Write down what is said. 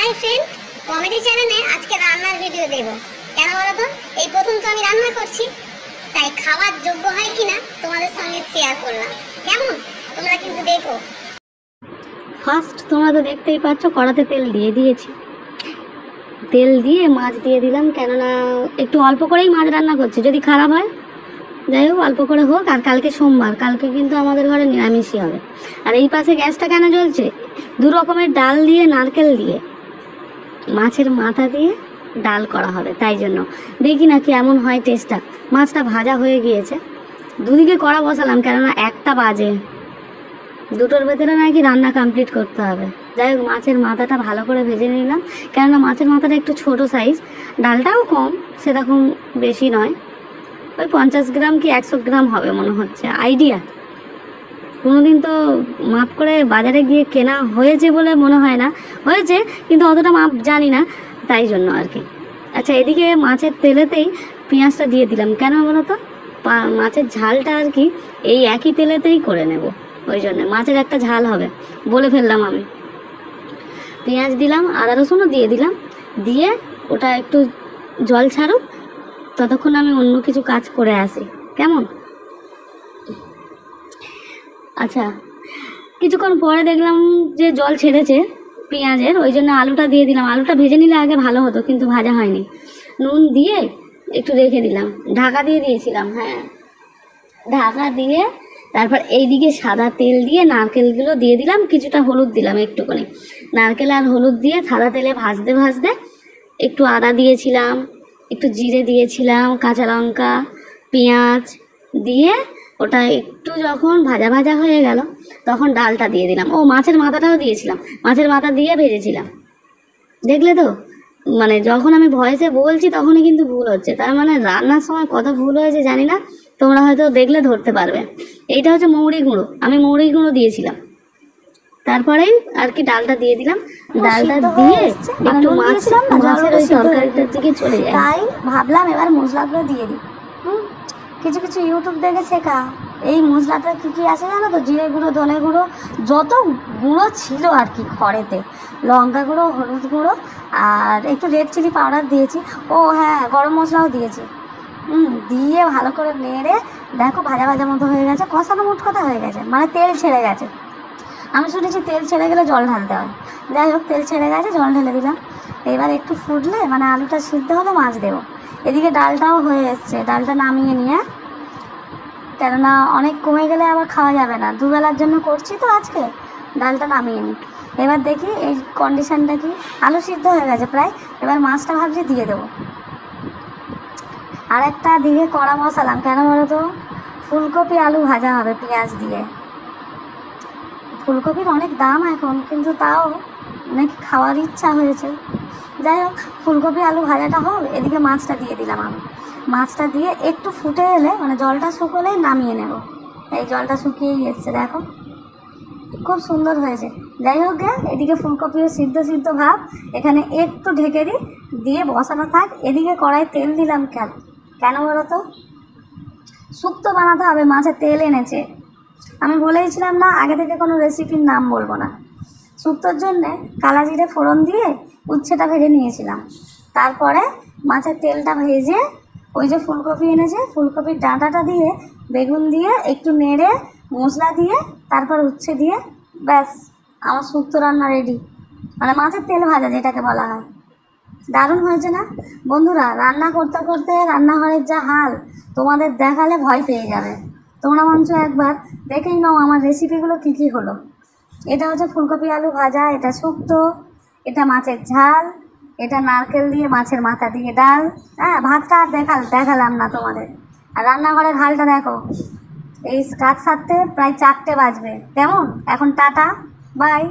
Hi friend, comedy চ্যানেলে আজকে রান্নার ভিডিও দেব। কেন বলো তো, এই প্রথম তো আমি রান্না করছি, তাই খাওয়ার যোগ্য হয় কিনা তোমাদের সঙ্গে শেয়ার করলাম। কেমন, তোমরা কিন্তু দেখো। ফার্স্ট তোমরা তো দেখতেই পাচ্ছ, কড়াতে তেল দিয়ে দিয়েছি। তেল দিয়ে মাছ দিয়ে দিলাম, কেননা একটু অল্প করেই মাছ রান্না করছি, যদি খারাপ হয় যাই হোক অল্প করে হোক। আর কালকে সোমবার, কালকে কিন্তু আমাদের ঘরে নিরামিষই হবে। আর এই পাশে গ্যাসটা কেন জ্বলছে, দু রকমের ডাল দিয়ে, নারকেল দিয়ে, মাছের মাথা দিয়ে ডাল করা হবে, তাই জন্য দেখি না কেমন হয় টেস্টটা। মাছটা ভাজা হয়ে গিয়েছে, দুদিকে কড়া বসালাম, কেননা 1টা বাজে, 2টোর ভেতরে নাকি রান্না কমপ্লিট করতে হবে। যাই হোক মাছের মাথাটা ভালো করে ভেজে নিলাম, কেননা মাছের মাথাটা একটু ছোট সাইজ, ডালটাও কম, সেরকম বেশি নয়, ওই 50 গ্রাম কি 100 গ্রাম হবে মনে হচ্ছে, আইডিয়া। কোনোদিন তো মাপ করে বাজারে গিয়ে কেনা হয়েছে বলে মনে হয় না, হয়েছে কিন্তু অতটা মাপ জানি না, তাই জন্য আর কি। আচ্ছা, এদিকে মাছের তেলেতেই পেঁয়াজটা দিয়ে দিলাম, কেন বলো তো, মাছের ঝালটা আর কি এই একই তেলেতেই করে নেব, ওই জন্য মাছের একটা ঝাল হবে, বলে ফেললাম আমি। পেঁয়াজ দিলাম, আদা রসুনও দিয়ে দিলাম, দিয়ে ওটা একটু জল ছাড়ুক, ততক্ষণ আমি অন্য কিছু কাজ করে আসি, কেমন? আচ্ছা, কিছুক্ষণ পরে দেখলাম যে জল ছেড়েছে পেঁয়াজের, ওই জন্য আলুটা দিয়ে দিলাম। আলুটা ভেজে নিলে আগে ভালো হতো, কিন্তু ভাজা হয়নি। নুন দিয়ে একটু রেখে দিলাম, ঢাকা দিয়ে দিয়েছিলাম, হ্যাঁ ঢাকা দিয়ে তারপর এইদিকে সাদা তেল দিয়ে নারকেলগুলো দিয়ে দিলাম, কিছুটা হলুদ দিলাম একটুখানি, নারকেল আর হলুদ দিয়ে সাদা তেলে ভাজতে ভাজতে একটু আদা দিয়েছিলাম, একটু জিরে দিয়েছিলাম, কাঁচা লঙ্কা, পেঁয়াজ দিয়ে ওটা একটু যখন ভাজা ভাজা হয়ে গেল, তখন ডালটা দিয়ে দিলাম। ও, মাছের মাথাটাও দিয়েছিলাম, মাছের মাথা দিয়ে ভেজেছিলাম। দেখলে তো, মানে যখন আমি ভয়েসে বলছি তখনই কিন্তু ভুল হচ্ছে, তার মানে রান্নার সময় কত ভুল হয়েছে জানি না, তোমরা হয়তো দেখলে ধরতে পারবে। এইটা হচ্ছে মৌরি গুঁড়ো, আমি মৌরি গুঁড়ো দিয়েছিলাম। তারপরেই আর কি ডালটা দিয়ে দিলাম, ডালটা দিয়ে একটু মাছের ওই তরকারিটার দিকে চলে যায়, তাই ভাবলাম এবার মশলাগুলো দিয়ে দিই। কিছু কিছু ইউটিউব দেখে শেখা এই মশলাটা কী কী আছে জানো তো, জিরে গুঁড়ো, ধনে গুঁড়ো, যত গুঁড়ো ছিল আর কি খড়েতে, লঙ্কা গুঁড়ো, হলুদ গুঁড়ো, আর একটু রেড চিলি পাউডার দিয়েছি, ও হ্যাঁ গরম মশলাও দিয়েছি। দিয়ে ভালো করে নেড়ে দেখো ভাজা ভাজা মতো হয়ে গেছে, কষানো মোট কথা হয়ে গেছে, মানে তেল ছেড়ে গেছে। আমি শুনেছি তেল ছেড়ে গেলে জল ঢালতে হয়, যাই হোক তেল ছেড়ে গেছে, জল ঢেলে দিলাম। এবার একটু ফুটলে মানে আলুটা সিদ্ধ হলে মাছ দেবো। এদিকে ডালটাও হয়ে এসছে, ডালটা নামিয়ে নিয়ে, কেননা অনেক কমে গেলে আবার খাওয়া যাবে না, দুবেলার জন্য করছি তো আজকে, ডালটা নামিয়ে নিই। এবার দেখি এই কন্ডিশনটা কি, আলু সিদ্ধ হয়ে গেছে প্রায়, এবার মাছটা ভাবছি দিয়ে দেবো। আর একটা দিকে কড়া বসালাম, কেন বলো তো, ফুলকপি আলু ভাজা হবে পেঁয়াজ দিয়ে। ফুলকপির অনেক দাম এখন, কিন্তু তাও নাকি খাওয়ার ইচ্ছা হয়েছে। যাই হোক ফুলকপি আলু ভাজাটা হোক, এদিকে মাছটা দিয়ে দিলাম আমি। মাছটা দিয়ে একটু ফুটে এলে, মানে জলটা শুকোলেই নামিয়ে নেব। এই জলটা শুকিয়েই এসছে, দেখো খুব সুন্দর হয়েছে। যাই হোক গে, এদিকে ফুলকপিও সিদ্ধ সিদ্ধ ভাব, এখানে একটু ঢেকে দিই, দিয়ে বসানো থাক। এদিকে কড়াই তেল দিলাম, কেন বলো তো, শুক্তো বানাতে হবে, মাছের তেল এনেছে। আমি বলেইছিলাম না আগে থেকে কোনো রেসিপির নাম বলবো না। শুক্তোর জন্যে কালা জিরে ফোড়ন দিয়ে উচ্ছেটা ভেজে নিয়েছিলাম, তারপরে মাছের তেলটা ভেজে ওই যে ফুলকপি এনেছে, ফুলকপির ডাঁটাটা দিয়ে, বেগুন দিয়ে একটু নেড়ে মশলা দিয়ে, তারপর উচ্ছে দিয়ে, ব্যাস আমার শুক্তো রান্না রেডি, মানে মাছের তেল ভাজা যেটাকে বলা হয়। দারুণ হয়েছে না বন্ধুরা? রান্না করতে করতে রান্নাঘরের যা হাল তোমাদের দেখালে ভয় পেয়ে যাবে। তোমরা মঞ্চ একবার দেখেই নাও আমার রেসিপিগুলো কী কী হলো। এটা হচ্ছে ফুলকপি আলু ভাজা, এটা শুক্তো, এটা মাছের ঝাল, এটা নারকেল দিয়ে মাছের মাথা দিয়ে ডাল। হ্যাঁ, ভাতটা আর দেখালাম না তোমাদের। আর রান্নাঘরের হালটা দেখো, এই কাজ সারতে প্রায় 4টে বাজবে। কেমন, এখন টাটা, বাই।